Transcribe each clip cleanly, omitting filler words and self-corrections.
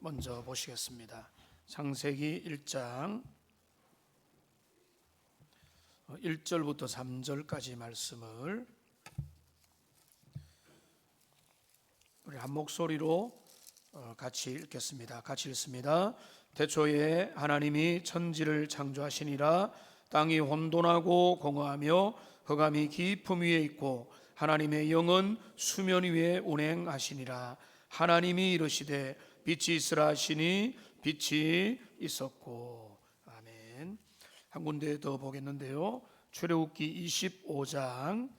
먼저 보시겠습니다. 창세기 1장 1절부터 3절까지 말씀을 우리 한 목소리로 같이 읽겠습니다. 같이 읽습니다. 태초에 하나님이 천지를 창조하시니라. 땅이 혼돈하고 공허하며 흑암이 깊음 위에 있고 하나님의 영은 수면 위에 운행하시니라. 하나님이 이르시되 빛이 있으라 하시니 빛이 있었고. 아멘. 한 군데 더 보겠는데요. 출애굽기 25장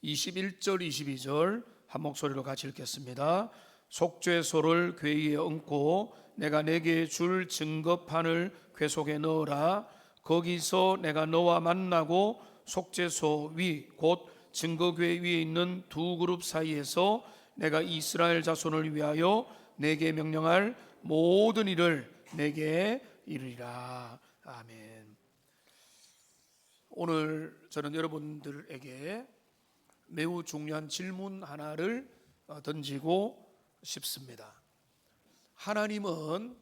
21절 22절 한 목소리로 같이 읽겠습니다. 속죄소를 궤 위에 얹고 내가 내게 줄 증거판을 궤 속에 넣어라. 거기서 내가 너와 만나고 속죄소 위 곧 증거궤 위에 있는 두 그룹 사이에서 내가 이스라엘 자손을 위하여 내게 명령할 모든 일을 내게 이르리라. 아멘. 오늘 저는 여러분들에게 매우 중요한 질문 하나를 던지고 싶습니다. 하나님은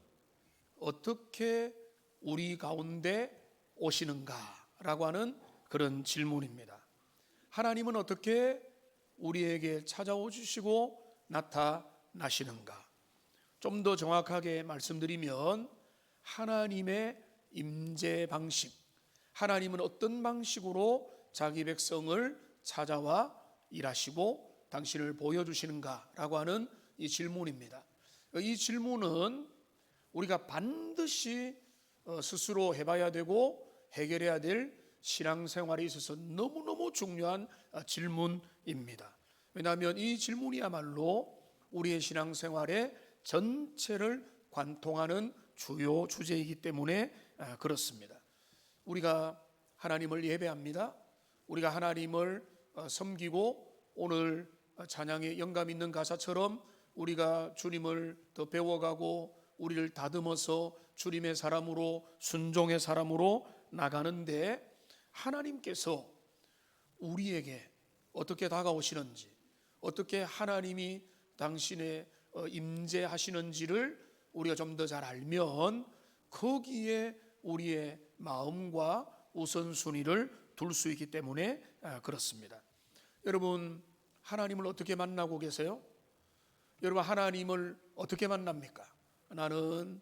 어떻게 우리 가운데 오시는가라고 하는 그런 질문입니다. 하나님은 어떻게 우리에게 찾아오시고 나타나시는가? 좀 더 정확하게 말씀드리면 하나님의 임재 방식, 하나님은 어떤 방식으로 자기 백성을 찾아와 일하시고 당신을 보여주시는가라고 하는 이 질문입니다. 이 질문은 우리가 반드시 스스로 해봐야 되고 해결해야 될 신앙생활에 있어서 너무너무 중요한 질문입니다. 왜냐하면 이 질문이야말로 우리의 신앙생활의 전체를 관통하는 주요 주제이기 때문에 그렇습니다. 우리가 하나님을 예배합니다. 우리가 하나님을 섬기고 오늘 찬양에 영감 있는 가사처럼 우리가 주님을 더 배워가고 우리를 다듬어서 주님의 사람으로 순종의 사람으로 나가는데 하나님께서 우리에게 어떻게 다가오시는지, 어떻게 하나님이 당신의 임재하시는지를 우리가 좀 더 잘 알면 거기에 우리의 마음과 우선순위를 둘 수 있기 때문에 그렇습니다. 여러분, 하나님을 어떻게 만나고 계세요? 여러분, 하나님을 어떻게 만납니까? 나는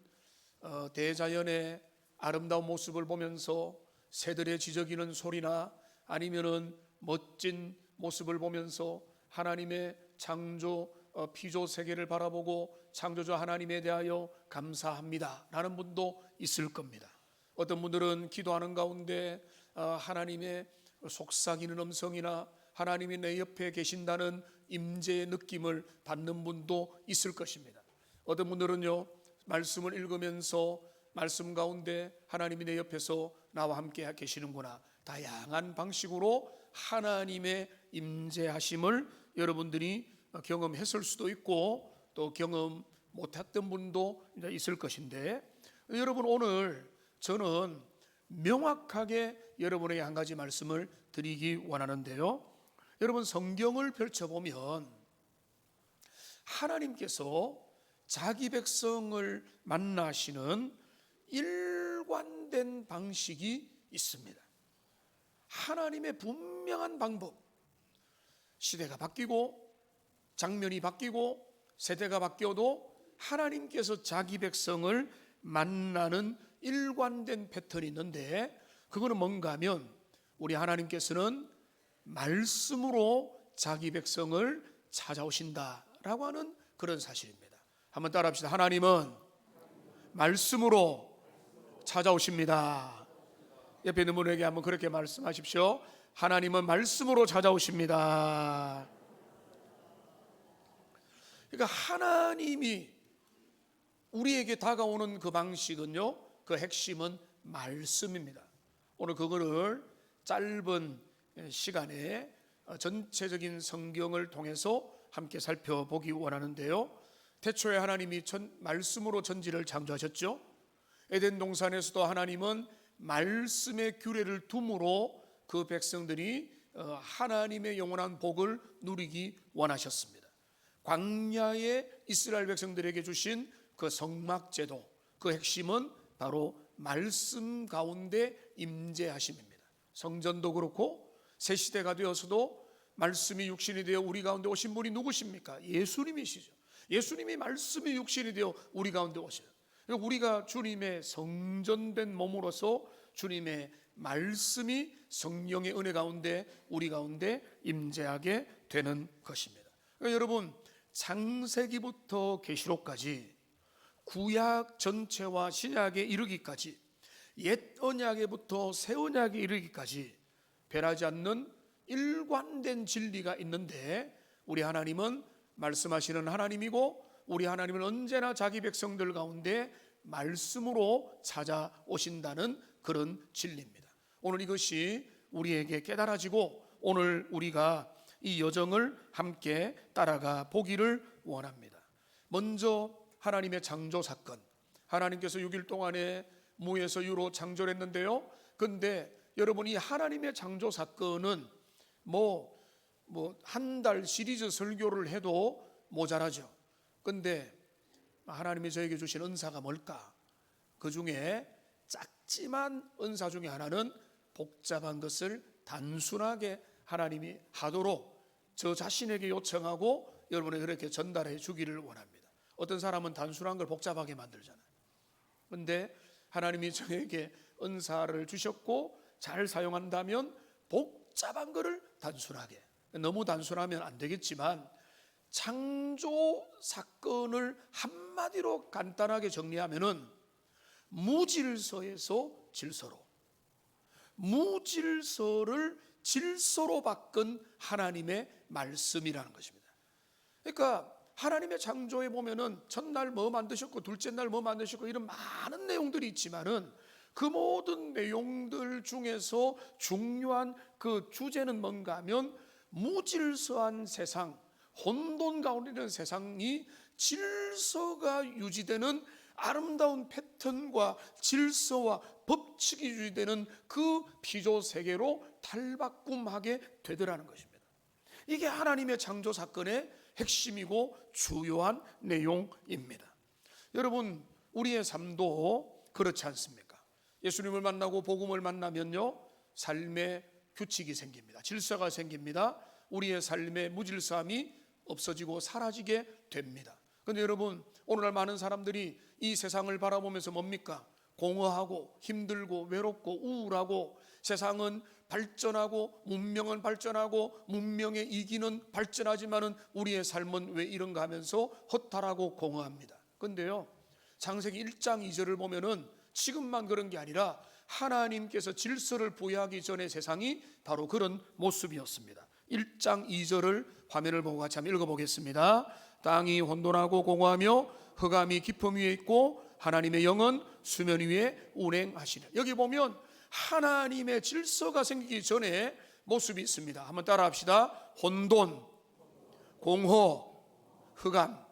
대자연의 아름다운 모습을 보면서 새들의 지저귀는 소리나 아니면은 멋진 모습을 보면서 하나님의 창조 피조 세계를 바라보고 창조주 하나님에 대하여 감사합니다 라는 분도 있을 겁니다. 어떤 분들은 기도하는 가운데 하나님의 속삭이는 음성이나 하나님이 내 옆에 계신다는 임재의 느낌을 받는 분도 있을 것입니다. 어떤 분들은요, 말씀을 읽으면서 말씀 가운데 하나님이 내 옆에서 나와 함께 계시는구나, 다양한 방식으로 하나님의 임재하심을 여러분들이 경험했을 수도 있고 또 경험 못했던 분도 있을 것인데, 여러분, 오늘 저는 명확하게 여러분에게 한 가지 말씀을 드리기 원하는데요. 여러분, 성경을 펼쳐보면 하나님께서 자기 백성을 만나시는 일관된 방식이 있습니다. 하나님의 분명한 방법. 시대가 바뀌고 장면이 바뀌고 세대가 바뀌어도 하나님께서 자기 백성을 만나는 일관된 패턴이 있는데, 그거는 뭔가 하면 우리 하나님께서는 말씀으로 자기 백성을 찾아오신다라고 하는 그런 사실입니다. 한번 따라합시다. 하나님은 말씀으로 찾아오십니다. 옆에 있는 분에게 한번 그렇게 말씀하십시오. 하나님은 말씀으로 찾아오십니다. 그러니까 하나님이 우리에게 다가오는 그 방식은요, 그 핵심은 말씀입니다. 오늘 그거를 짧은 시간에 전체적인 성경을 통해서 함께 살펴보기 원하는데요. 태초에 하나님이 말씀으로 천지를 창조하셨죠. 에덴 동산에서도 하나님은 말씀의 규례를 둠으로 그 백성들이 하나님의 영원한 복을 누리기 원하셨습니다. 광야의 이스라엘 백성들에게 주신 그 성막제도, 그 핵심은 바로 말씀 가운데 임재하심입니다. 성전도 그렇고 새 시대가 되어서도 말씀이 육신이 되어 우리 가운데 오신 분이 누구십니까? 예수님이시죠. 예수님이 말씀이 육신이 되어 우리 가운데 오셔요. 우리가 주님의 성전된 몸으로서 주님의 말씀이 성령의 은혜 가운데 우리 가운데 임재하게 되는 것입니다. 그러니까 여러분, 창세기부터 계시록까지 구약 전체와 신약에 이르기까지, 옛 언약에부터 새 언약에 이르기까지 변하지 않는 일관된 진리가 있는데, 우리 하나님은 말씀하시는 하나님이고 우리 하나님은 언제나 자기 백성들 가운데 말씀으로 찾아오신다는 그런 진리입니다. 오늘 이것이 우리에게 깨달아지고 오늘 우리가 이 여정을 함께 따라가 보기를 원합니다. 먼저 하나님의 창조 사건, 하나님께서 6일 동안에 무에서 유로 창조를 했는데요. 근데 여러분, 이 하나님의 창조 사건은 한 달 시리즈 설교를 해도 모자라죠. 근데 하나님이 저에게 주신 은사가 뭘까? 그 중에 작지만 은사 중에 하나는 복잡한 것을 단순하게 하나님이 하도록 저 자신에게 요청하고 여러분에게 그렇게 전달해 주기를 원합니다. 어떤 사람은 단순한 걸 복잡하게 만들잖아요. 그런데 하나님이 저에게 은사를 주셨고 잘 사용한다면 복잡한 것을 단순하게, 너무 단순하면 안 되겠지만 창조 사건을 한마디로 간단하게 정리하면은 무질서에서 질서로, 무질서를 질서로 바꾼 하나님의 말씀이라는 것입니다. 그러니까 하나님의 창조에 보면은 첫날 뭐 만드셨고 둘째 날 뭐 만드셨고 이런 많은 내용들이 있지만은 그 모든 내용들 중에서 중요한 그 주제는 뭔가 하면 무질서한 세상, 혼돈 가운데 있는 세상이 질서가 유지되는 아름다운 패턴과 질서와 법칙이 유지되는 그 피조 세계로 탈바꿈하게 되더라는 것입니다. 이게 하나님의 창조 사건의 핵심이고 주요한 내용입니다. 여러분, 우리의 삶도 그렇지 않습니까? 예수님을 만나고 복음을 만나면요, 삶의 규칙이 생깁니다. 질서가 생깁니다. 우리의 삶의 무질서함이 없어지고 사라지게 됩니다. 그런데 여러분, 오늘날 많은 사람들이 이 세상을 바라보면서 뭡니까? 공허하고 힘들고 외롭고 우울하고, 세상은 발전하고 문명은 발전하고 문명의 이기는 발전하지만은 우리의 삶은 왜 이런가 하면서 허탈하고 공허합니다. 그런데요, 창세기 1장 2절을 보면은 지금만 그런 게 아니라 하나님께서 질서를 부여하기 전에 세상이 바로 그런 모습이었습니다. 1장 2절을 화면을 보고 같이 한번 읽어보겠습니다. 땅이 혼돈하고 공허하며 흑암이 깊음 위에 있고 하나님의 영은 수면 위에 운행하시네. 여기 보면 하나님의 질서가 생기기 전에 모습이 있습니다. 한번 따라 합시다. 혼돈, 공허, 흑암.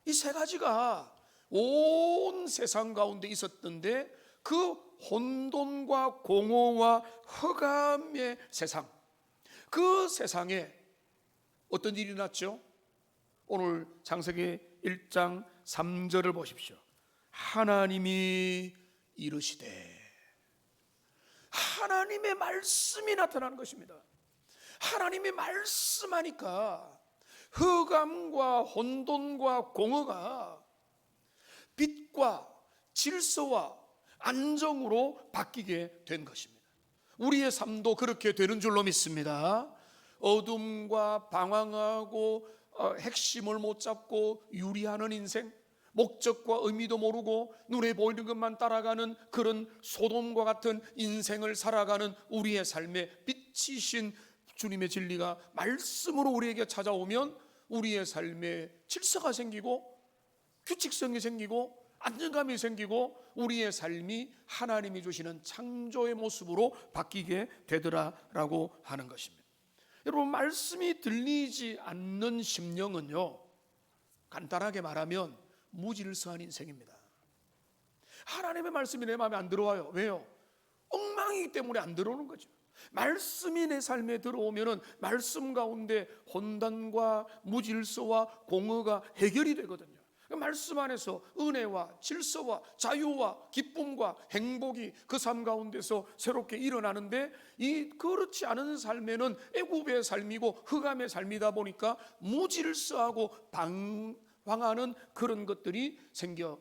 이 세 가지가 온 세상 가운데 있었던데, 그 혼돈과 공허와 흑암의 세상, 그 세상에 어떤 일이 났죠? 오늘 창세기 1장 3절을 보십시오. 하나님이 이르시되, 하나님의 말씀이 나타나는 것입니다. 하나님이 말씀하니까 흑암과 혼돈과 공허가 빛과 질서와 안정으로 바뀌게 된 것입니다. 우리의 삶도 그렇게 되는 줄로 믿습니다. 어둠과 방황하고 핵심을 못 잡고 유리하는 인생, 목적과 의미도 모르고 눈에 보이는 것만 따라가는 그런 소돔과 같은 인생을 살아가는 우리의 삶에 빛이신 주님의 진리가 말씀으로 우리에게 찾아오면 우리의 삶에 질서가 생기고 규칙성이 생기고 안정감이 생기고 우리의 삶이 하나님이 주시는 창조의 모습으로 바뀌게 되더라라고 하는 것입니다. 여러분, 말씀이 들리지 않는 심령은요, 간단하게 말하면 무질서한 인생입니다. 하나님의 말씀이 내 마음에 안 들어와요. 왜요? 엉망이기 때문에 안 들어오는 거죠. 말씀이 내 삶에 들어오면은 말씀 가운데 혼돈과 무질서와 공허가 해결이 되거든요. 말씀 안에서 은혜와 질서와 자유와 기쁨과 행복이 그 삶 가운데서 새롭게 일어나는데, 이 그렇지 않은 삶에는 애굽의 삶이고 흑암의 삶이다 보니까 무질서하고 방황하는 그런 것들이 생겨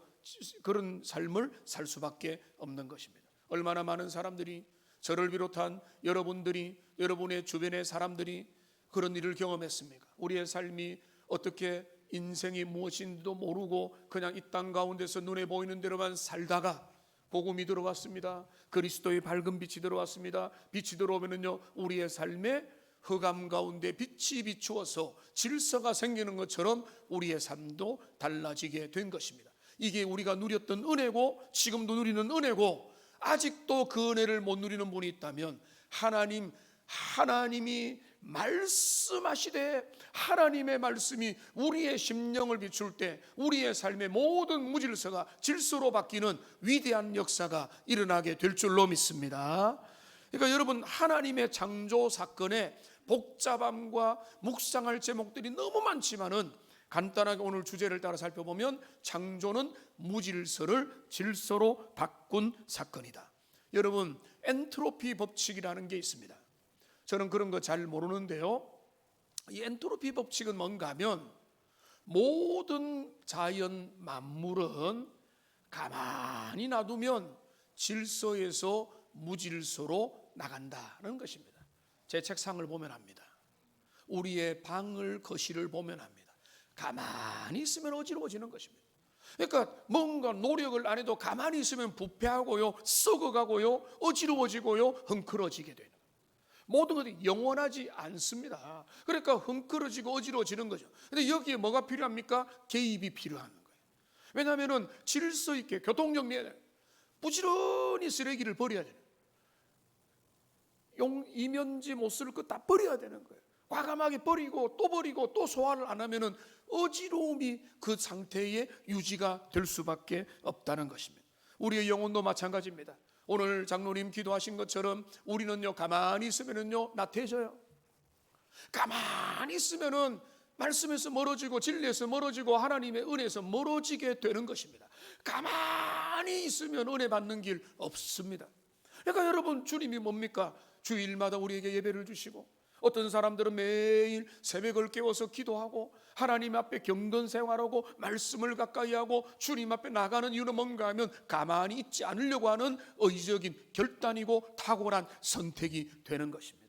그런 삶을 살 수밖에 없는 것입니다. 얼마나 많은 사람들이, 저를 비롯한 여러분들이, 여러분의 주변의 사람들이 그런 일을 경험했습니까? 우리의 삶이 어떻게 인생이 무엇인지도 모르고 그냥 이 땅 가운데서 눈에 보이는 대로만 살다가 복음이 들어왔습니다. 그리스도의 밝은 빛이 들어왔습니다. 빛이 들어오면은요, 우리의 삶에 흑암 가운데 빛이 비추어서 질서가 생기는 것처럼 우리의 삶도 달라지게 된 것입니다. 이게 우리가 누렸던 은혜고, 지금도 누리는 은혜고, 아직도 그 은혜를 못 누리는 분이 있다면 하나님이 말씀하시되, 하나님의 말씀이 우리의 심령을 비출 때 우리의 삶의 모든 무질서가 질서로 바뀌는 위대한 역사가 일어나게 될 줄로 믿습니다. 그러니까 여러분, 하나님의 창조 사건에 복잡함과 묵상할 제목들이 너무 많지만은 간단하게 오늘 주제를 따라 살펴보면 창조는 무질서를 질서로 바꾼 사건이다. 여러분, 엔트로피 법칙이라는 게 있습니다. 저는 그런 거 잘 모르는데요, 이 엔트로피 법칙은 뭔가 하면 모든 자연 만물은 가만히 놔두면 질서에서 무질서로 나간다는 것입니다. 제 책상을 보면 압니다. 우리의 방을, 거실을 보면 압니다. 가만히 있으면 어지러워지는 것입니다. 그러니까 뭔가 노력을 안 해도 가만히 있으면 부패하고요, 썩어가고요, 어지러워지고요, 헝클어지게 되는, 모든 것이 영원하지 않습니다. 그러니까 헝클어지고 어지러워지는 거죠. 근데 여기에 뭐가 필요합니까? 개입이 필요한 거예요. 왜냐하면 질서 있게 교통정리해야 돼요. 부지런히 쓰레기를 버려야 돼요. 이면지 못 쓸 거 다 버려야 되는 거예요. 과감하게 버리고 또 소화를 안 하면 어지러움이 그 상태에 유지가 될 수밖에 없다는 것입니다. 우리의 영혼도 마찬가지입니다. 오늘 장로님 기도하신 것처럼 우리는요, 가만히 있으면은요, 나태해져요. 가만히 있으면은 말씀에서 멀어지고 진리에서 멀어지고 하나님의 은혜에서 멀어지게 되는 것입니다. 가만히 있으면 은혜 받는 길 없습니다. 그러니까 여러분, 주님이 뭡니까? 주일마다 우리에게 예배를 주시고, 어떤 사람들은 매일 새벽을 깨워서 기도하고 하나님 앞에 경건 생활하고 말씀을 가까이 하고 주님 앞에 나가는 이유는 뭔가 하면 가만히 있지 않으려고 하는 의지적인 결단이고 탁월한 선택이 되는 것입니다.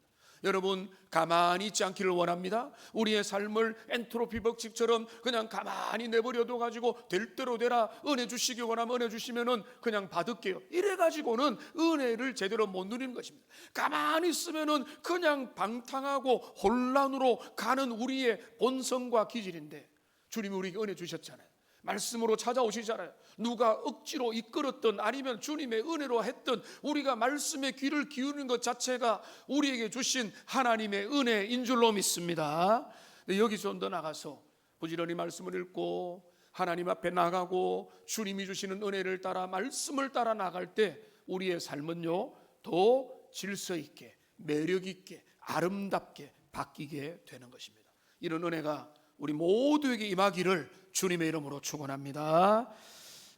여러분, 가만히 있지 않기를 원합니다. 우리의 삶을 엔트로피 법칙처럼 그냥 가만히 내버려둬 가지고 될 대로 되라, 은혜 주시기 원하면 은혜 주시면은 그냥 받을게요, 이래 가지고는 은혜를 제대로 못 누리는 것입니다. 가만히 있으면은 그냥 방탕하고 혼란으로 가는 우리의 본성과 기질인데, 주님이 우리에게 은혜 주셨잖아요. 말씀으로 찾아오시잖아요. 누가 억지로 이끌었던 아니면 주님의 은혜로 했던 우리가 말씀의 귀를 기울이는 것 자체가 우리에게 주신 하나님의 은혜인 줄로 믿습니다. 근데 여기서 좀 더 나가서 부지런히 말씀을 읽고 하나님 앞에 나가고 주님이 주시는 은혜를 따라 말씀을 따라 나갈 때 우리의 삶은요, 더 질서 있게, 매력 있게, 아름답게 바뀌게 되는 것입니다. 이런 은혜가 우리 모두에게 임하기를 주님의 이름으로 축원합니다.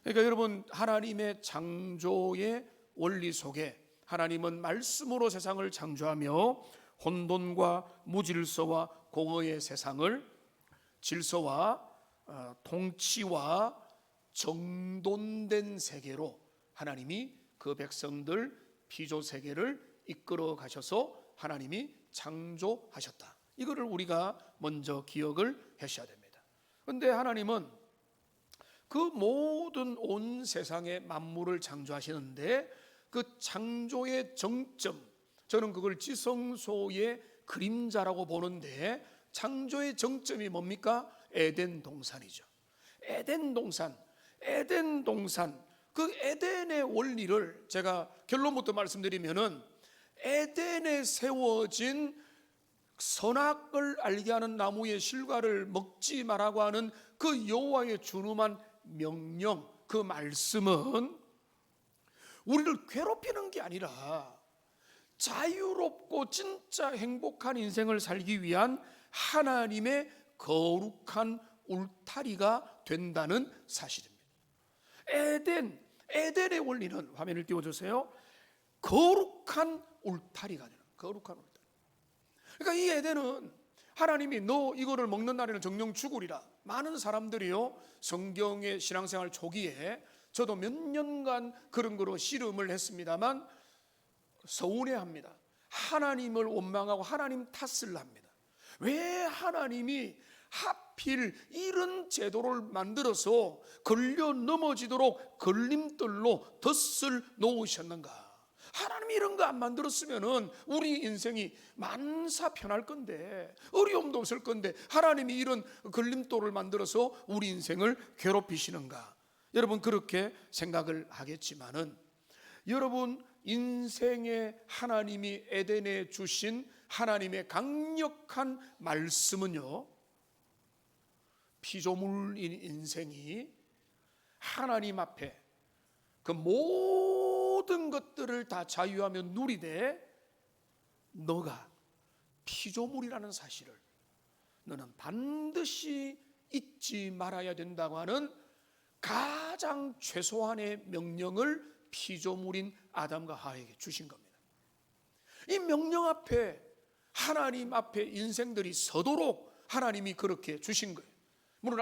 그러니까 여러분, 하나님의 창조의 원리 속에 하나님은 말씀으로 세상을 창조하며 혼돈과 무질서와 공허의 세상을 질서와 통치와 정돈된 세계로 하나님이 그 백성들 피조 세계를 이끌어 가셔서 하나님이 창조하셨다. 이거를 우리가 먼저 기억을 하셔야 됩니다. 그런데 하나님은 그 모든 온 세상의 만물을 창조하시는데 그 창조의 정점, 저는 그걸 지성소의 그림자라고 보는데, 창조의 정점이 뭡니까? 에덴 동산이죠. 에덴 동산, 그 에덴의 원리를 제가 결론부터 말씀드리면은, 에덴에 세워진 선악을 알게 하는 나무의 실과를 먹지 말라고 하는 그 여호와의 준엄한 명령, 그 말씀은 우리를 괴롭히는 게 아니라 자유롭고 진짜 행복한 인생을 살기 위한 하나님의 거룩한 울타리가 된다는 사실입니다. 에덴의 원리는, 화면을 띄워주세요, 거룩한 울타리가 되는, 거룩한 울타리. 그러니까 이 에덴은 하나님이 너 이거를 먹는 날에는 정령 죽으리라. 많은 사람들이요, 성경의 신앙생활 초기에 저도 몇 년간 그런 거로 씨름을 했습니다만 서운해합니다. 하나님을 원망하고 하나님 탓을 합니다. 왜 하나님이 하필 이런 제도를 만들어서 걸려 넘어지도록 걸림돌로 덫을 놓으셨는가? 하나님이 이런 거 안 만들었으면 우리 인생이 만사 편할 건데, 어려움도 없을 건데, 하나님이 이런 걸림돌을 만들어서 우리 인생을 괴롭히시는가? 여러분 그렇게 생각을 하겠지만은, 여러분 인생에 하나님이 에덴에 주신 하나님의 강력한 말씀은요, 피조물인 인생이 하나님 앞에 그 모든 것들을 다 자유하며 누리되 너가 피조물이라는 사실을 너는 반드시 잊지 말아야 된다고 하는 가장 최소한의 명령을 피조물인 아담과 하와에게 주신 겁니다. 이 명령 앞에, 하나님 앞에 인생들이 서도록 하나님이 그렇게 주신 거예요. 물론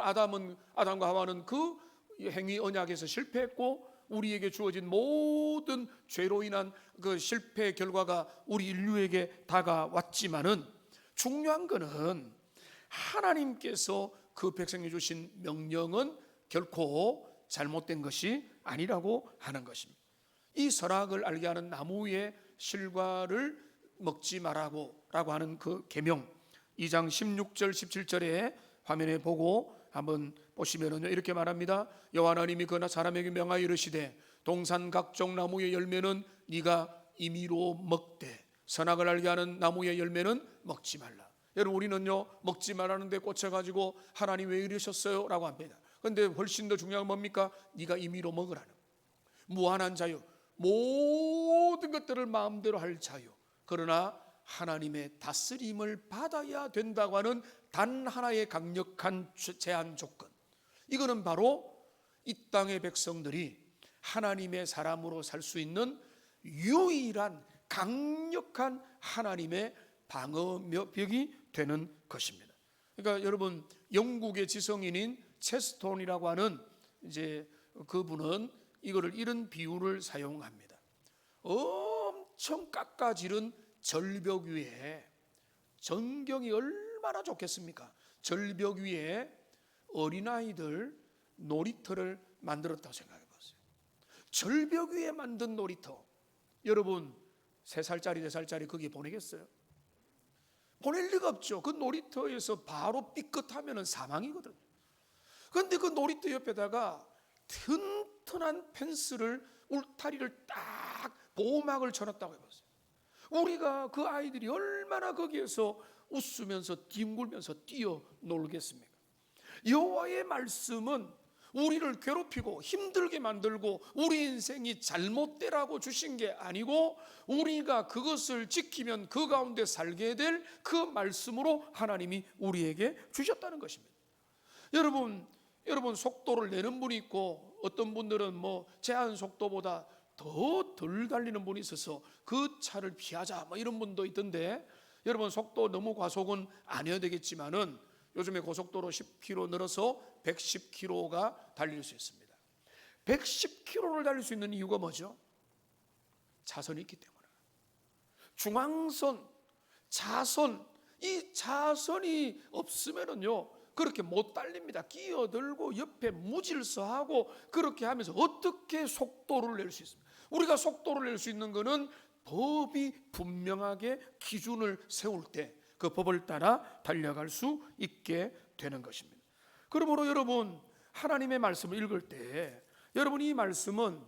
아담과 하와는 그 행위 언약에서 실패했고, 우리에게 주어진 모든 죄로 인한 그 실패의 결과가 우리 인류에게 다가왔지만은, 중요한 것은 하나님께서 그 백성에 주신 명령은 결코 잘못된 것이 아니라고 하는 것입니다. 이 선악을 알게 하는 나무의 실과를 먹지 말라고 하는 그 계명, 2장 16절 17절에 화면에 보고 한번 보시면은요, 이렇게 말합니다. 여호와 하나님이 그나 사람에게 명하여 이르시되 동산 각종 나무의 열매는 네가 임의로 먹되 선악을 알게 하는 나무의 열매는 먹지 말라. 여러분 우리는요, 먹지 말라는데 꽂혀가지고 하나님 왜 이러셨어요? 라고 합니다. 그런데 훨씬 더 중요한 건 뭡니까? 네가 임의로 먹으라는, 무한한 자유, 모든 것들을 마음대로 할 자유, 그러나 하나님의 다스림을 받아야 된다고 하는 단 하나의 강력한 제한 조건, 이거는 바로 이 땅의 백성들이 하나님의 사람으로 살 수 있는 유일한 강력한 하나님의 방어벽이 되는 것입니다. 그러니까 여러분, 영국의 지성인인 체스톤이라고 하는 이제 그분은 이거를 이런 비유를 사용합니다. 엄청 깎아지른 절벽 위에, 전경이 얼마나 좋겠습니까? 절벽 위에 어린아이들 놀이터를 만들었다고 생각해 보세요. 절벽 위에 만든 놀이터, 여러분 3살짜리 4살짜리 거기에 보내겠어요? 보낼 리가 없죠. 그 놀이터에서 바로 삐끗하면 사망이거든요. 그런데 그 놀이터 옆에다가 튼튼한 펜스를, 울타리를 딱 보호막을 쳐놨다고 해보세요. 우리가 그 아이들이 얼마나 거기에서 웃으면서 뒹굴면서 뛰어놀겠습니까? 여호와의 말씀은 우리를 괴롭히고 힘들게 만들고 우리 인생이 잘못되라고 주신 게 아니고, 우리가 그것을 지키면 그 가운데 살게 될 그 말씀으로 하나님이 우리에게 주셨다는 것입니다. 여러분 속도를 내는 분이 있고, 어떤 분들은 뭐 제한 속도보다 더 덜 달리는 분이 있어서 그 차를 피하자 뭐 이런 분도 있던데, 여러분 속도 너무 과속은 아니어야 되겠지만은 요즘에 고속도로 10km 늘어서 110km가 달릴 수 있습니다. 110km를 달릴 수 있는 이유가 뭐죠? 차선이 있기 때문에. 중앙선, 차선, 이 차선이 없으면은요 그렇게 못 달립니다. 끼어들고 옆에 무질서하고 그렇게 하면서 어떻게 속도를 낼 수 있습니까? 우리가 속도를 낼 수 있는 것은 법이 분명하게 기준을 세울 때 그 법을 따라 달려갈 수 있게 되는 것입니다. 그러므로 여러분, 하나님의 말씀을 읽을 때 여러분 이 말씀은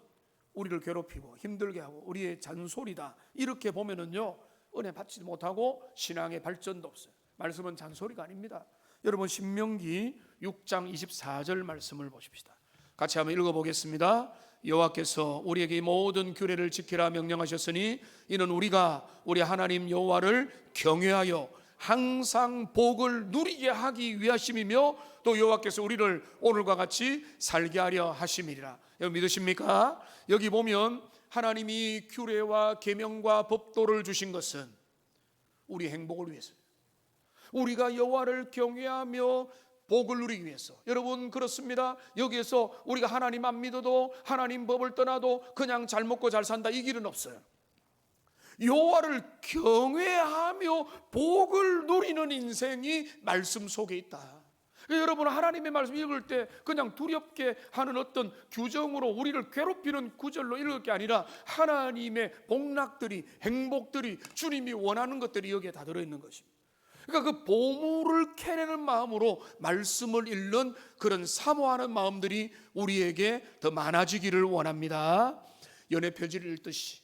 우리를 괴롭히고 힘들게 하고 우리의 잔소리다 이렇게 보면은요 은혜 받지 못하고 신앙의 발전도 없어요. 말씀은 잔소리가 아닙니다. 여러분 신명기 6장 24절 말씀을 보십시다. 같이 한번 읽어보겠습니다. 여호와께서 우리에게 이 모든 규례를 지키라 명령하셨으니 이는 우리가 우리 하나님 여호와를 경외하여 항상 복을 누리게 하기 위하심이며 또 여호와께서 우리를 오늘과 같이 살게 하려 하심이리라. 여러분 믿으십니까? 여기 보면 하나님이 규례와 계명과 법도를 주신 것은 우리 행복을 위해서예요. 우리가 여호와를 경외하며 복을 누리기 위해서. 여러분 그렇습니다. 여기에서 우리가 하나님 안 믿어도 하나님 법을 떠나도 그냥 잘 먹고 잘 산다 이 길은 없어요. 여호와를 경외하며 복을 누리는 인생이 말씀 속에 있다. 여러분 하나님의 말씀 읽을 때 그냥 두렵게 하는 어떤 규정으로 우리를 괴롭히는 구절로 읽을 게 아니라 하나님의 복락들이 행복들이 주님이 원하는 것들이 여기에 다 들어있는 것입니다. 그러니까 그 보물을 캐내는 마음으로 말씀을 읽는 그런 사모하는 마음들이 우리에게 더 많아지기를 원합니다. 연애 표지를 읽듯이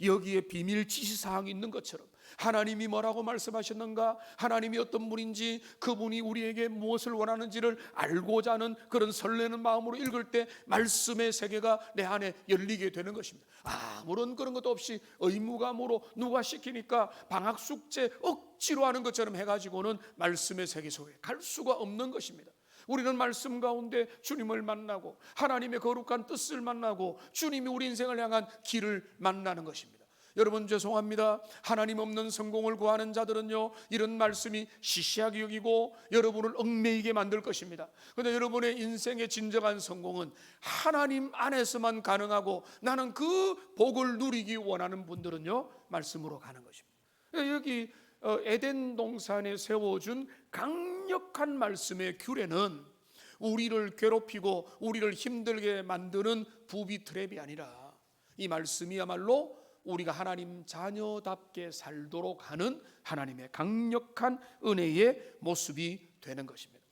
여기에 비밀 지시사항이 있는 것처럼 하나님이 뭐라고 말씀하셨는가, 하나님이 어떤 분인지, 그분이 우리에게 무엇을 원하는지를 알고자 하는 그런 설레는 마음으로 읽을 때 말씀의 세계가 내 안에 열리게 되는 것입니다. 아무런 그런 것도 없이 의무감으로 누가 시키니까 방학 숙제 억지로 하는 것처럼 해가지고는 말씀의 세계 속에 갈 수가 없는 것입니다. 우리는 말씀 가운데 주님을 만나고 하나님의 거룩한 뜻을 만나고 주님이 우리 인생을 향한 길을 만나는 것입니다. 여러분 죄송합니다. 하나님 없는 성공을 구하는 자들은요 이런 말씀이 시시하게 여기고 여러분을 얽매이게 만들 것입니다. 그런데 여러분의 인생의 진정한 성공은 하나님 안에서만 가능하고 나는 그 복을 누리기 원하는 분들은요 말씀으로 가는 것입니다. 여기 에덴 동산에 세워준 강력한 말씀의 규례는 우리를 괴롭히고 우리를 힘들게 만드는 부비 트랩이 아니라 이 말씀이야말로 우리가 하나님 자녀답게 살도록 하는 하나님의 강력한 은혜의 모습이 되는 것입니다.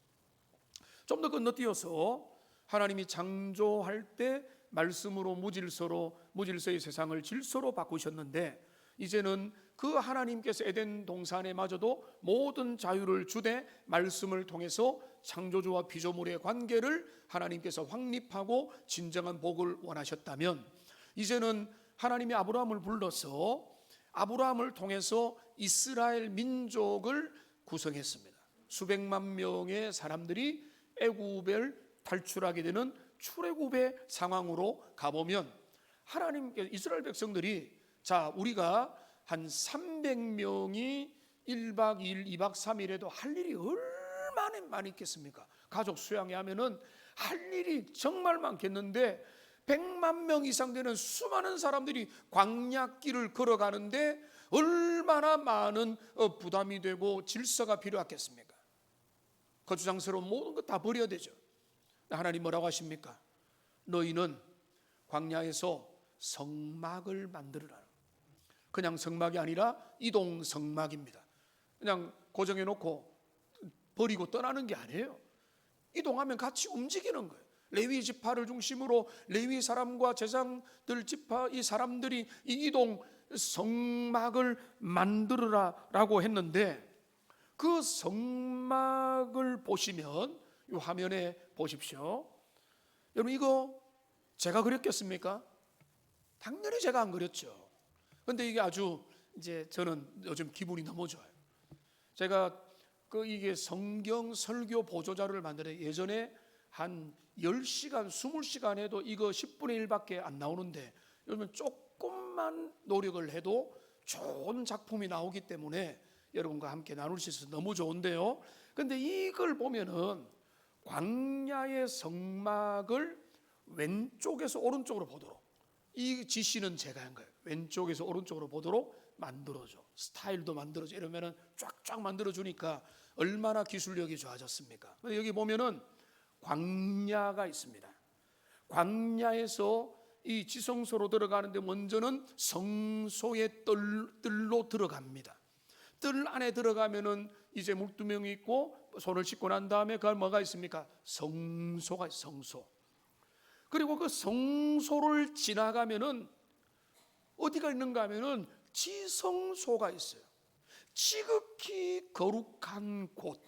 좀 더 건너뛰어서 하나님이 창조할 때 말씀으로 무질서의 세상을 질서로 바꾸셨는데 이제는 그 하나님께서 에덴 동산에 마저도 모든 자유를 주되 말씀을 통해서 창조주와 피조물의 관계를 하나님께서 확립하고 진정한 복을 원하셨다면 이제는 하나님이 아브라함을 불러서 아브라함을 통해서 이스라엘 민족을 구성했습니다. 수백만 명의 사람들이 애굽을 탈출하게 되는 출애굽의 상황으로 가보면 하나님께서 이스라엘 백성들이 자 우리가 한 300명이 1박 2일 2박 3일에도 할 일이 얼마나 많이 있겠습니까? 가족 수양회 하면은 할 일이 정말 많겠는데 100만 명 이상 되는 수많은 사람들이 광야길을 걸어가는데 얼마나 많은 부담이 되고 질서가 필요하겠습니까? 거추장스러운 모든 것 다 버려야 되죠. 하나님 뭐라고 하십니까? 너희는 광야에서 성막을 만들어라. 그냥 성막이 아니라 이동 성막입니다. 그냥 고정해 놓고 버리고 떠나는 게 아니에요. 이동하면 같이 움직이는 거예요. 레위 지파를 중심으로 레위 사람과 제사장들 지파 이 사람들이 이 이동 성막을 만들어라라고 했는데 그 성막을 보시면 이 화면에 보십시오. 여러분 이거 제가 그렸겠습니까? 당연히 제가 안 그렸죠. 그런데 이게 아주 이제 저는 요즘 기분이 너무 좋아요. 제가 이게 성경 설교 보조자료를 만들어요. 예전에 한 10시간, 20시간 해도 이거 10분의 1밖에 안 나오는데 여러분 조금만 노력을 해도 좋은 작품이 나오기 때문에 여러분과 함께 나눌 수 있어서 너무 좋은데요. 그런데 이걸 보면은 광야의 성막을 왼쪽에서 오른쪽으로 보도록 이 지시는 제가 한 거예요. 왼쪽에서 오른쪽으로 보도록 만들어줘. 스타일도 만들어줘. 이러면은 쫙쫙 만들어주니까 얼마나 기술력이 좋아졌습니까? 근데 여기 보면은 광야가 있습니다. 광야에서 이 지성소로 들어가는데 먼저는 성소의 뜰로 들어갑니다. 뜰 안에 들어가면은 이제 물두멍이 있고 손을 씻고 난 다음에 그 뭐가 있습니까? 성소가 있어요. 성소. 그리고 그 성소를 지나가면은 어디가 있는가 하면은 지성소가 있어요. 지극히 거룩한 곳.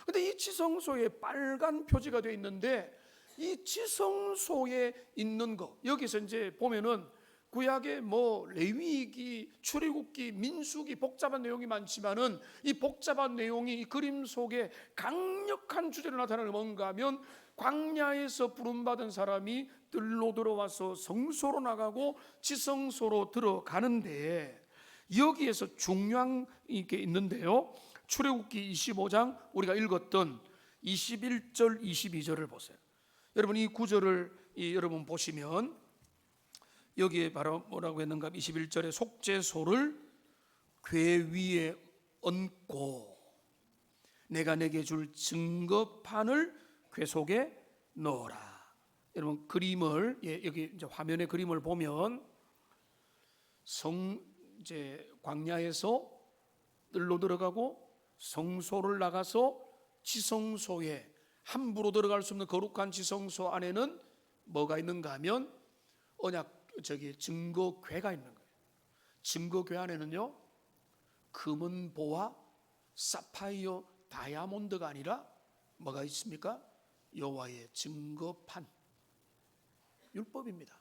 근데 이 지성소에 빨간 표지가 되어 있는데 이 지성소에 있는 거, 여기서 이제 보면은 구약에 뭐 레위기, 출애굽기, 민수기 복잡한 내용이 많지만은 이 복잡한 내용이 이 그림 속에 강력한 주제로 나타나는 뭔가 하면 광야에서 부름받은 사람이 들로 들어와서 성소로 나가고 지성소로 들어가는데, 여기에서 중요한 게 있는데요. 출애굽기 25장 우리가 읽었던 21절 22절을 보세요. 여러분 이 구절을 여러분 보시면 여기에 바로 뭐라고 했는가? 21절에 속죄소를 궤 위에 얹고 내가 내게 줄 증거판을 궤 속에 넣어라. 여러분 그림을 여기 이제 화면의 그림을 보면 이제 광야에서 뜰로 들어가고 성소를 나가서 지성소에 함부로 들어갈 수 없는 거룩한 지성소 안에는 뭐가 있는가 하면 증거궤가 있는 거예요. 증거궤 안에는요 금은 보화, 사파이어, 다이아몬드가 아니라 뭐가 있습니까? 여호와의 증거판, 율법입니다.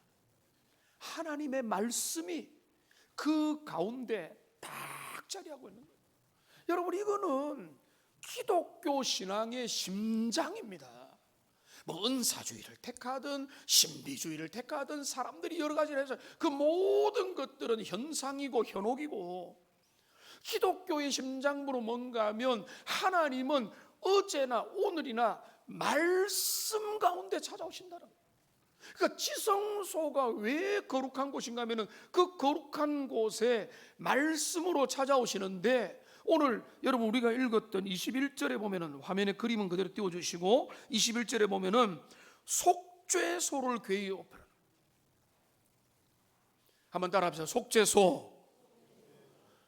하나님의 말씀이 그 가운데 딱 자리하고 있는 거예요. 여러분 이거는 기독교 신앙의 심장입니다. 뭐 은사주의를 택하든 신비주의를 택하든 사람들이 여러 가지를 해서 그 모든 것들은 현상이고 현혹이고, 기독교의 심장부로 뭔가 하면 하나님은 어제나 오늘이나 말씀 가운데 찾아오신다는 거예요. 그러니까 지성소가 왜 거룩한 곳인가 하면 그 거룩한 곳에 말씀으로 찾아오시는데, 오늘 여러분 우리가 읽었던 21절에 보면은 화면에 그림은 그대로 띄워주시고 21절에 보면은 속죄소를 궤 위에 엎으라. 한번 따라합시다. 속죄소.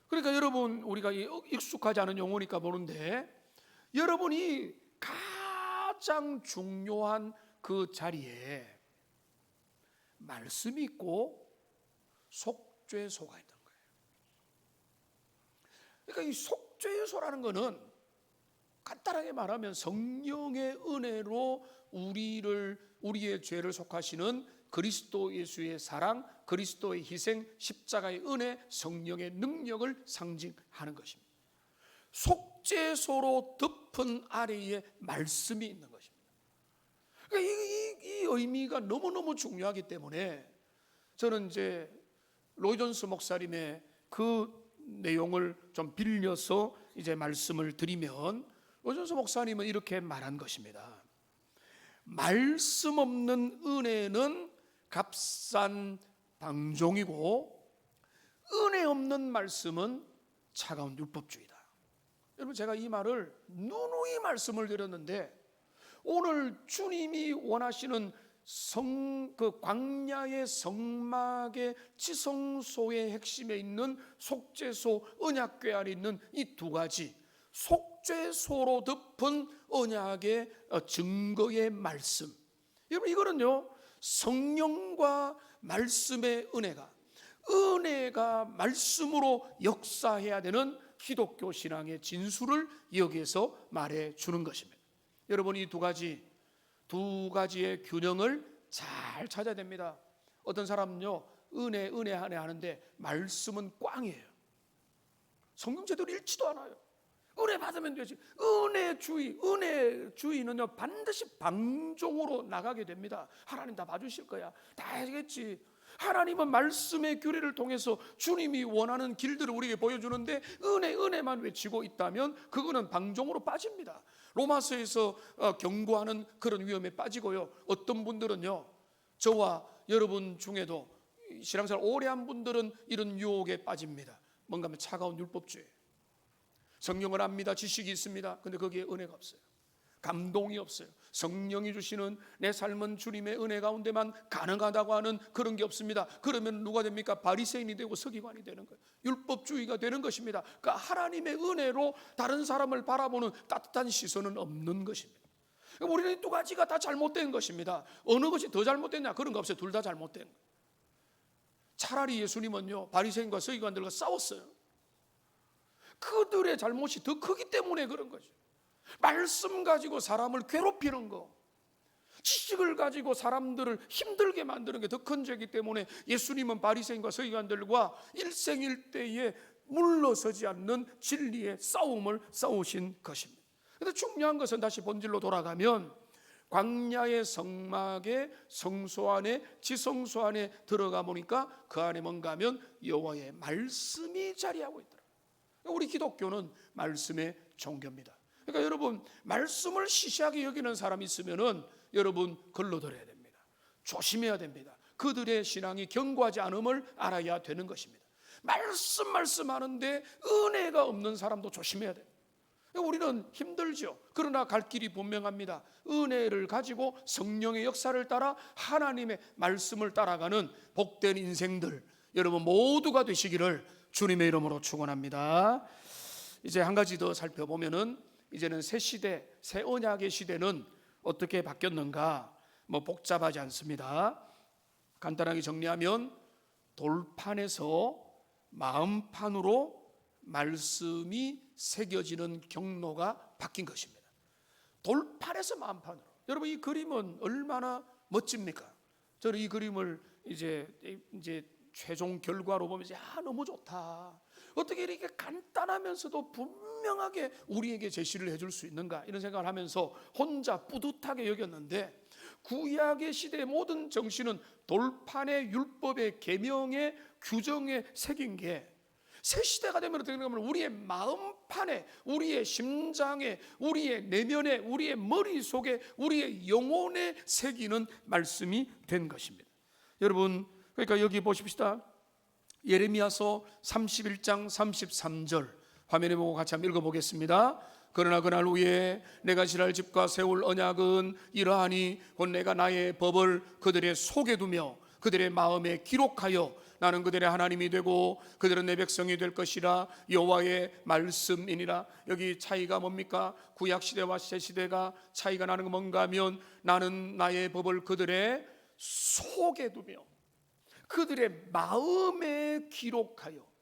그러니까 여러분 우리가 익숙하지 않은 용어니까 모르는데, 여러분이 가장 중요한 그 자리에 말씀이 있고 속죄소가 있는 거예요. 그러니까 이 속죄소라는 것은 간단하게 말하면 성령의 은혜로 우리의 죄를 속하시는 그리스도 예수의 사랑, 그리스도의 희생, 십자가의 은혜, 성령의 능력을 상징하는 것입니다. 속죄소로 덮은 아래에 말씀이 있는 것입니다. 그러니까 이 의미가 너무너무 중요하기 때문에 저는 이제 로이 존스 목사님의 그 내용을 좀 빌려서 이제 말씀을 드리면, 로이 존스 목사님은 이렇게 말한 것입니다. 말씀 없는 은혜는 값싼 방종이고 은혜 없는 말씀은 차가운 율법주의다. 여러분 제가 이 말을 누누이 말씀을 드렸는데, 오늘 주님이 원하시는 그 광야의 성막의 지성소의 핵심에 있는 속죄소, 언약궤 안에 있는 이 두 가지, 속죄소로 덮은 언약의 증거의 말씀. 여러분 이거는요 성령과 말씀의 은혜가 말씀으로 역사해야 되는 기독교 신앙의 진수를 여기에서 말해 주는 것입니다. 여러분 이 두 가지의 균형을 잘 찾아야 됩니다. 어떤 사람은요 은혜 하는데 말씀은 꽝이에요. 성경 제대로 읽지도 않아요. 은혜 받으면 되지. 은혜주의는요 반드시 방종으로 나가게 됩니다. 하나님 다 봐주실 거야, 다 해주겠지. 하나님은 말씀의 규례를 통해서 주님이 원하는 길들을 우리에게 보여주는데 은혜만 외치고 있다면 그거는 방종으로 빠집니다. 로마서에서 경고하는 그런 위험에 빠지고요. 어떤 분들은요, 저와 여러분 중에도 신앙생활 오래 한 분들은 이런 유혹에 빠집니다. 뭔가 하면 차가운 율법주의. 성령을 압니다. 지식이 있습니다. 근데 거기에 은혜가 없어요. 감동이 없어요. 성령이 주시는 내 삶은 주님의 은혜 가운데만 가능하다고 하는 그런 게 없습니다. 그러면 누가 됩니까? 바리새인이 되고 서기관이 되는 거예요. 율법주의가 되는 것입니다. 그러니까 하나님의 은혜로 다른 사람을 바라보는 따뜻한 시선은 없는 것입니다. 그러니까 우리는 이 두 가지가 다 잘못된 것입니다. 어느 것이 더 잘못됐냐? 그런 거 없어요. 둘 다 잘못된 거예요. 차라리 예수님은요 바리새인과 서기관들과 싸웠어요. 그들의 잘못이 더 크기 때문에 그런 거죠. 말씀 가지고 사람을 괴롭히는 거, 지식을 가지고 사람들을 힘들게 만드는 게 더 큰 죄이기 때문에 예수님은 바리새인과 서기관들과 일생일대에 물러서지 않는 진리의 싸움을 싸우신 것입니다. 그런데 중요한 것은 다시 본질로 돌아가면 광야의 성막의 성소 안에, 지성소 안에 들어가 보니까 그 안에 뭔가 하면 여호와의 말씀이 자리하고 있더라. 우리 기독교는 말씀의 종교입니다. 그러니까 여러분, 말씀을 시시하게 여기는 사람이 있으면은 여러분 걸러들어야 됩니다. 조심해야 됩니다. 그들의 신앙이 견고하지 않음을 알아야 되는 것입니다. 말씀하는데 은혜가 없는 사람도 조심해야 돼요. 우리는 힘들죠. 그러나 갈 길이 분명합니다. 은혜를 가지고 성령의 역사를 따라 하나님의 말씀을 따라가는 복된 인생들 여러분 모두가 되시기를 주님의 이름으로 축원합니다. 이제 한 가지 더 살펴보면은 이제는 새 시대, 새 언약의 시대는 어떻게 바뀌었는가? 복잡하지 않습니다. 간단하게 정리하면 돌판에서 마음판으로 말씀이 새겨지는 경로가 바뀐 것입니다. 돌판에서 마음판으로. 여러분, 이 그림은 얼마나 멋집니까? 저는 이 그림을 이제 최종 결과로 보면서 너무 좋다. 어떻게 이렇게 간단하면서도 분명하게 우리에게 제시를 해줄 수 있는가 이런 생각을 하면서 혼자 뿌듯하게 여겼는데, 구약의 시대의 모든 정신은 돌판의 율법의 계명의 규정에 새긴 게 새 시대가 되면 어떻게 되냐면 우리의 마음판에, 우리의 심장에, 우리의 내면에, 우리의 머릿속에, 우리의 영혼에 새기는 말씀이 된 것입니다. 여러분, 그러니까 여기 보십시다. 예레미야서 31장 33절 화면에 보고 같이 한번 읽어보겠습니다. 그러나 그날 후에 내가 지랄 집과 세울 언약은 이러하니 곧 내가 나의 법을 그들의 속에 두며 그들의 마음에 기록하여 나는 그들의 하나님이 되고 그들은 내 백성이 될 것이라. 여호와의 말씀이니라. 여기 차이가 뭡니까? 구약시대와 새시대가 차이가 나는 건 뭔가 하면 나는 나의 법을 그들의 속에 두며 그들의 마음에 기록하여.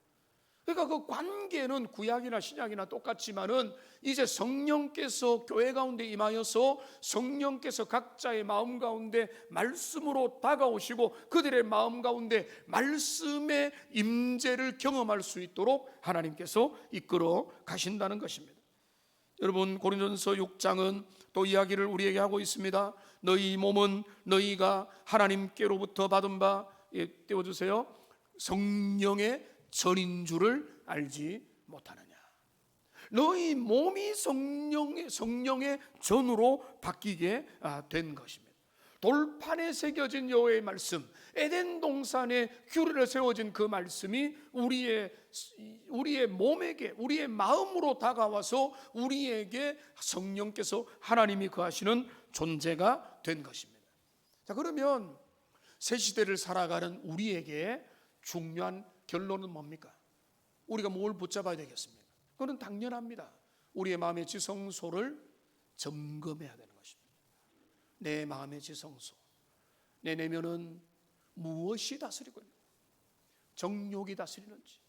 그러니까 그 관계는 구약이나 신약이나 똑같지만은 이제 성령께서 교회 가운데 임하여서 성령께서 각자의 마음 가운데 말씀으로 다가오시고 그들의 마음 가운데 말씀의 임재를 경험할 수 있도록 하나님께서 이끌어 가신다는 것입니다. 여러분, 고린도전서 6장은 또 이야기를 우리에게 하고 있습니다. 너희 몸은 너희가 하나님께로부터 받은 바, 띄워주세요, 성령의 전인 줄을 알지 못하느냐. 너희 몸이 성령의 전으로 바뀌게 된 것입니다. 돌판에 새겨진 여호와의 말씀, 에덴 동산에 규례를 세워진 그 말씀이 우리의 몸에게, 우리의 마음으로 다가와서 우리에게 성령께서 하나님이 거하시는 존재가 된 것입니다. 자, 그러면 새 시대를 살아가는 우리에게 중요한 결론은 뭡니까? 우리가 뭘 붙잡아야 되겠습니까? 그건 당연합니다. 우리의 마음의 지성소를 점검해야 되는 것입니다. 내 마음의 지성소, 내 내면은 무엇이 다스리고 있는가? 정욕이 다스리는지,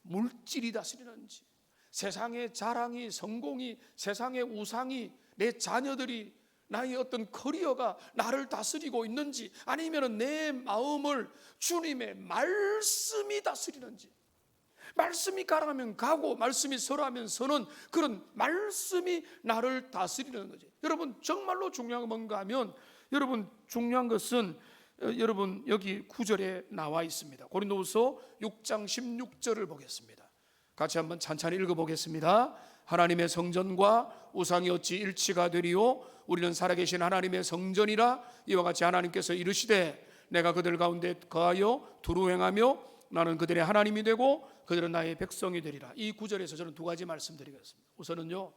물질이 다스리는지, 세상의 자랑이, 성공이, 세상의 우상이, 내 자녀들이, 나의 어떤 커리어가 나를 다스리고 있는지, 아니면 내 마음을 주님의 말씀이 다스리는지. 말씀이 가라면 가고 말씀이 서라면 서는 그런 말씀이 나를 다스리는 거지. 여러분, 정말로 중요한 건 뭔가 하면, 여러분, 중요한 것은 여러분 여기 9절에 나와 있습니다. 고린도후서 6장 16절을 보겠습니다. 같이 한번 찬찬히 읽어보겠습니다. 하나님의 성전과 우상이 어찌 일치가 되리요? 우리는 살아계신 하나님의 성전이라. 이와 같이 하나님께서 이르시되 내가 그들 가운데 거하여 두루 행하며 나는 그들의 하나님이 되고 그들은 나의 백성이 되리라. 이 구절에서 저는 두 가지 말씀드리겠습니다. 우선은요,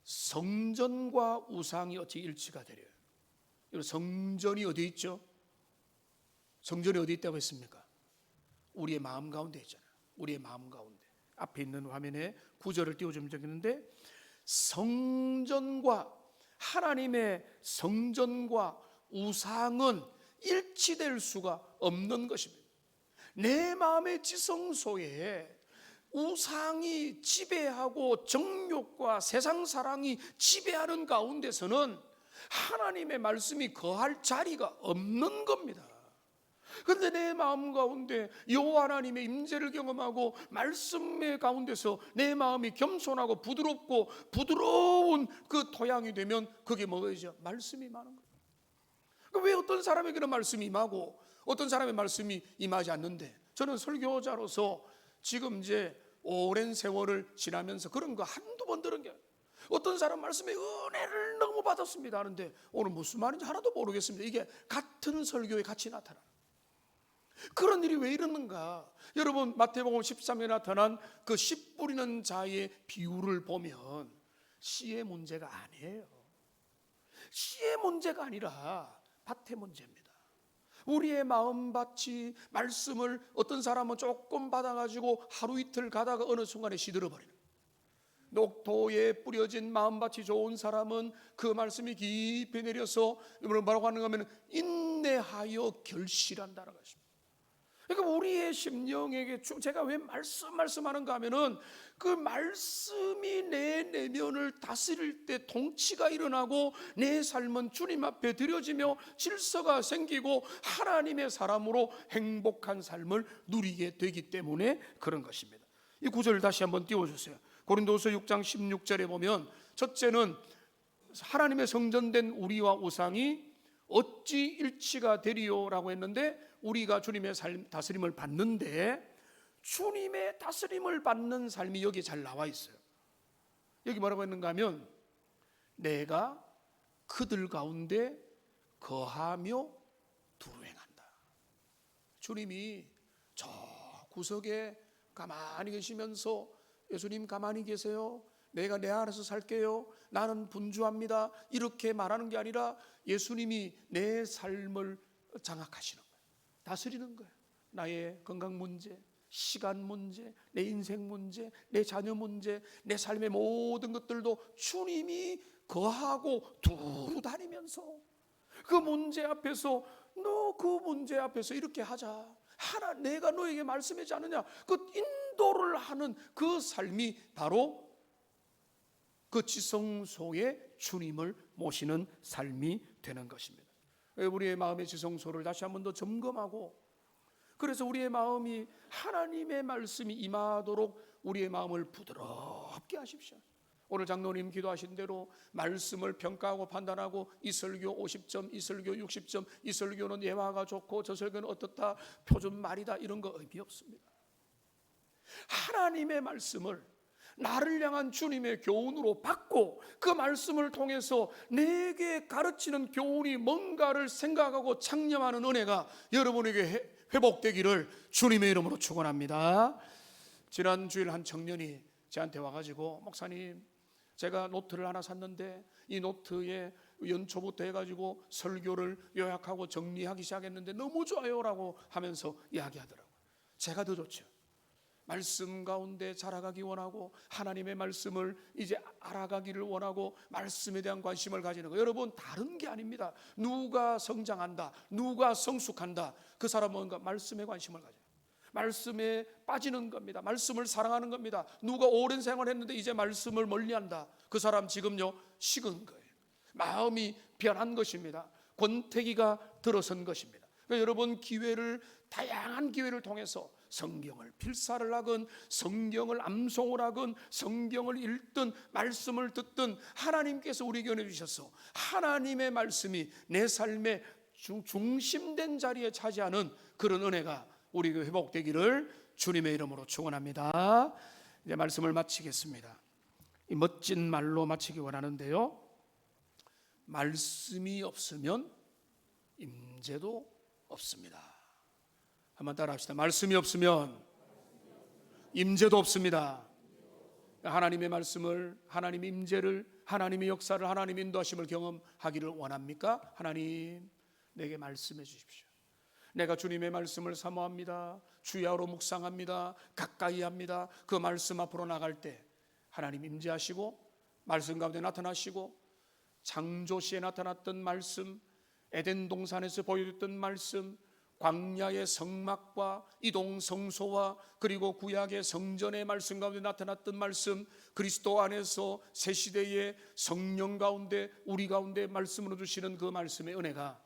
성전과 우상이 어찌 일치가 되려요? 성전이 어디 있죠? 성전이 어디 있다고 했습니까? 우리의 마음 가운데 있잖아요. 우리의 마음 가운데. 앞에 있는 화면에 구절을 띄워주면 되겠는데, 성전과, 하나님의 성전과 우상은 일치될 수가 없는 것입니다. 내 마음의 지성소에 우상이 지배하고 정욕과 세상 사랑이 지배하는 가운데서는 하나님의 말씀이 거할 자리가 없는 겁니다. 그런데 내 마음 가운데 여호와 하나님의 임재를 경험하고 말씀의 가운데서 내 마음이 겸손하고 부드럽고 부드러운 그 토양이 되면 그게 뭐죠? 말씀이 많은 거예요. 왜 어떤 사람에게는 말씀이 임하고 어떤 사람의 말씀이 임하지 않는데, 저는 설교자로서 지금 이제 오랜 세월을 지나면서 그런 거 한두 번 들은 게, 어떤 사람 말씀에 은혜를 너무 받았습니다 하는데 오늘 무슨 말인지 하나도 모르겠습니다. 이게 같은 설교에 같이 나타나는, 그런 일이 왜 이러는가? 여러분, 마태복음 13에 나타난 그 씨 뿌리는 자의 비유를 보면 씨의 문제가 아니에요. 씨의 문제가 아니라 밭의 문제입니다. 우리의 마음밭이 말씀을 어떤 사람은 조금 받아가지고 하루 이틀 가다가 어느 순간에 시들어버리는, 녹토에 뿌려진 마음밭이 좋은 사람은 그 말씀이 깊이 내려서 뭐라고 하는가 하면 인내하여 결실한다는 것입니다. 그러니까 우리의 심령에게 제가 왜 말씀하는가 하면은 그 말씀이 내 내면을 다스릴 때 통치가 일어나고 내 삶은 주님 앞에 드려지며 질서가 생기고 하나님의 사람으로 행복한 삶을 누리게 되기 때문에 그런 것입니다. 이 구절을 다시 한번 띄워주세요. 고린도서 6장 16절에 보면, 첫째는 하나님의 성전된 우리와 우상이 어찌 일치가 되리요라고 했는데, 우리가 주님의 다스림을 받는데, 주님의 다스림을 받는 삶이 여기 잘 나와 있어요. 여기 뭐라고 했는가 하면, 내가 그들 가운데 거하며 두루 행한다. 주님이 저 구석에 가만히 계시면서, 예수님 가만히 계세요, 내가 내 안에서 살게요, 나는 분주합니다, 이렇게 말하는 게 아니라 예수님이 내 삶을 장악하시는 거예요. 다스리는 거예요. 나의 건강 문제, 시간 문제, 내 인생 문제, 내 자녀 문제, 내 삶의 모든 것들도 주님이 거하고 두루 다니면서 그 문제 앞에서, 너 그 문제 앞에서 이렇게 하자, 내가 너에게 말씀하지 않느냐, 그 인도를 하는 그 삶이 바로 그 지성소에 주님을 모시는 삶이 되는 것입니다. 우리의 마음의 지성소를 다시 한 번 더 점검하고, 그래서 우리의 마음이 하나님의 말씀이 임하도록 우리의 마음을 부드럽게 하십시오. 오늘 장로님 기도하신 대로 말씀을 평가하고 판단하고, 이 설교 50점, 이 설교 60점, 이 설교는 예화가 좋고 저 설교는 어떻다, 표준 말이다, 이런 거 의미 없습니다. 하나님의 말씀을 나를 향한 주님의 교훈으로 받고, 그 말씀을 통해서 내게 가르치는 교훈이 뭔가를 생각하고 창념하는 은혜가 여러분에게 회복되기를 주님의 이름으로 축원합니다. 지난 주일 한 청년이 저한테 와가지고, 목사님, 제가 노트를 하나 샀는데 이 노트에 연초부터 해가지고 설교를 요약하고 정리하기 시작했는데 너무 좋아요라고 하면서 이야기하더라고요. 제가 더 좋죠. 말씀 가운데 자라가기 원하고, 하나님의 말씀을 이제 알아가기를 원하고, 말씀에 대한 관심을 가지는 거. 여러분, 다른 게 아닙니다. 누가 성장한다, 누가 성숙한다, 그 사람은 뭔가 말씀에 관심을 가져요. 말씀에 빠지는 겁니다. 말씀을 사랑하는 겁니다. 누가 오랜 생활했는데 이제 말씀을 멀리한다, 그 사람 지금요 식은 거예요. 마음이 변한 것입니다. 권태기가 들어선 것입니다. 그러니까 여러분, 다양한 기회를 통해서 성경을 필사를 하건, 성경을 암송을 하건, 성경을 읽든 말씀을 듣든 하나님께서 우리에게 은혜 주셔서 하나님의 말씀이 내 삶의 중심된 자리에 차지하는 그런 은혜가 우리에게 회복되기를 주님의 이름으로 축원합니다. 이제 말씀을 마치겠습니다. 이 멋진 말로 마치기 원하는데요, 말씀이 없으면 임재도 없습니다. 한번 따라합시다. 말씀이 없으면 임재도 없습니다. 하나님의 말씀을, 하나님의 임재를, 하나님의 역사를, 하나님의 인도하심을 경험하기를 원합니까? 하나님, 내게 말씀해 주십시오. 내가 주님의 말씀을 사모합니다. 주야로 묵상합니다. 가까이 합니다. 그 말씀 앞으로 나갈 때 하나님 임재하시고, 말씀 가운데 나타나시고, 창조시에 나타났던 말씀, 에덴 동산에서 보여줬던 말씀, 광야의 성막과 이동 성소와 그리고 구약의 성전의 말씀 가운데 나타났던 말씀, 그리스도 안에서 새 시대의 성령 가운데 우리 가운데 말씀으로 주시는 그 말씀의 은혜가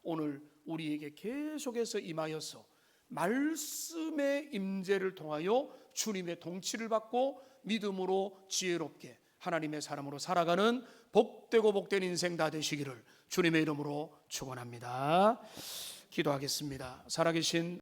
오늘 우리에게 계속해서 임하여서 말씀의 임재를 통하여 주님의 통치를 받고 믿음으로 지혜롭게 하나님의 사람으로 살아가는 복되고 복된 인생 다 되시기를 주님의 이름으로 축원합니다. 기도하겠습니다. 살아계신